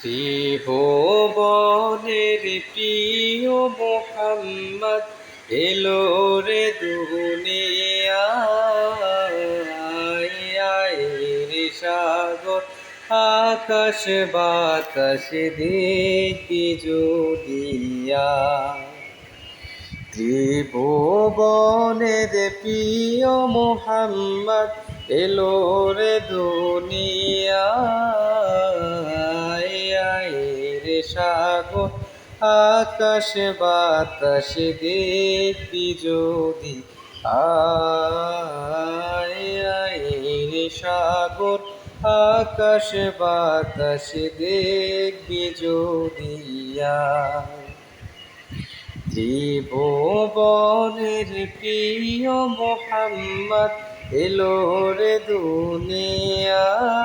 ত্রিভুবনের প্রিয় মোহাম্মদ এলো রে দুনিয়ায় রে সাগর আকাশ বাতাস দেখি যদিয়া ত্রিভুবনের প্রিয় মোহাম্মদ এলো রে দুনিয়ায় রে সাগর আকাশ বাতাস দেখবি যদি রে সাগর আকাশ বাতাস দেখবি যদি ত্রিভুবনের প্রিয় মোহাম্মদ এলো রে দুনিয়ায়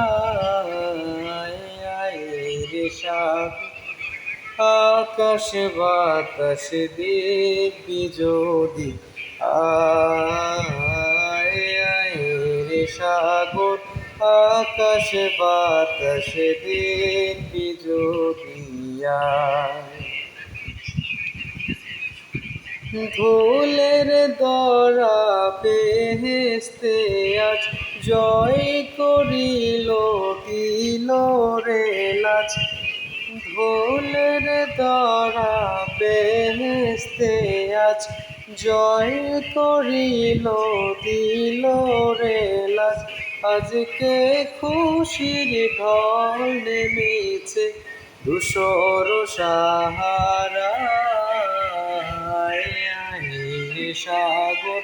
রে সাগর আকাশ বাতাস দেখবি যদি রে সাগর আকাশ বাতাস দেখবি যদি ধুলের দরা বেহেশতে আজ জয় করিল দিল রে লাজ ধুলের দরা বেহেশতে আজ জয় করিল দিল রে লাজ আজকে খুশির ঢল নেমেছে ধূসর সাহারা সাগর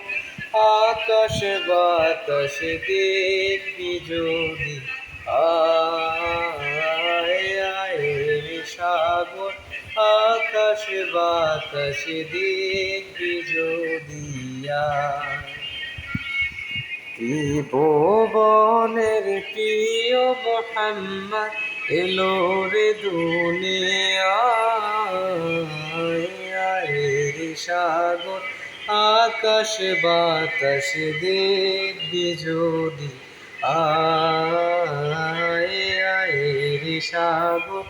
আকাশ বাতাস দেখবি যদি সাগর আকাশ বাতাস দেখবি যদি ত্রিভুবনের প্রিয় মোহাম্মদ এলো রে দুনিয়ায় রে সাগর আকাশ বাতাস দেখবি যদি রে সাগর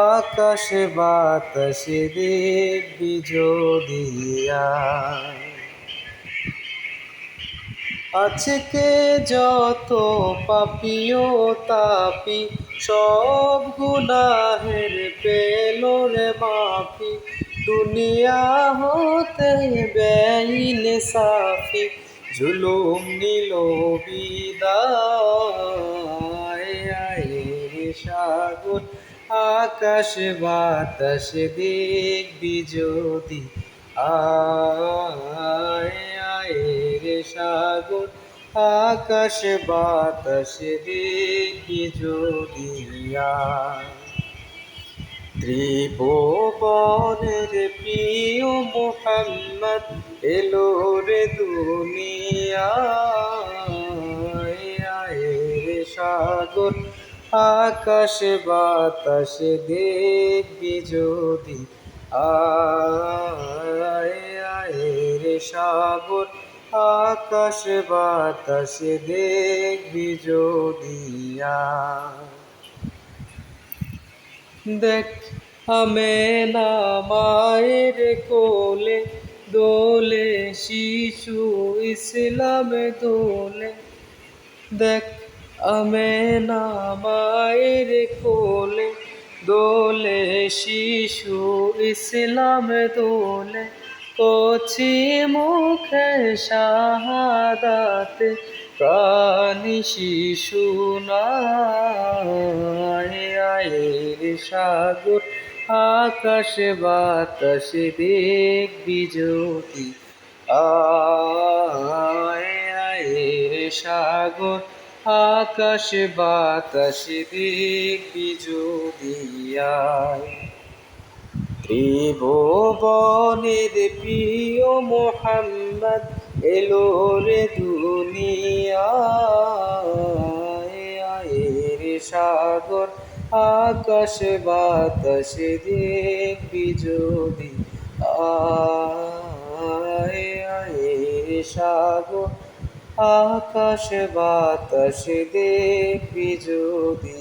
আকাশ বাতাস দেখবি যদি আজকে যত পাপী ও তাপি সব গুনাহের পেল রে মাফি দুনিয়া হতে বেইন সাফি জুলুম নিল বিদায় রে সাগর আকাশ বাতাস দেখবি যদি রে সাগর আকাশ বাতাস দেখবি যদি ত্রিভুবনের প্রিয় মোহাম্মদ এলো রে দুনিয়ায় রে সাগর আকাশ বাতাস দেখবি যদি রে সাগর আকাশ বাতাস দেখবি যদি দেখ আমেনা মায়ের কোলে দোলে শিশু ইসলামে দোলে দেখ আমেনা মায়ের কোলে দোলে শিশু ইসলামে দোলে কচি মুখে শাহাদাতে প্রাণী শিশু রে সাগর আকাশ বাতাস দেখবি যদি রে সাগর আকাশ বাতাস দেখবি যদি ত্রিভুবনের প্রিয় মোহাম্মদ এলো রে দুনিয়ায় রে সাগর আকাশ বাতাস দেখবি যদি রে সাগর আকাশ বাতাস দেখবি যদি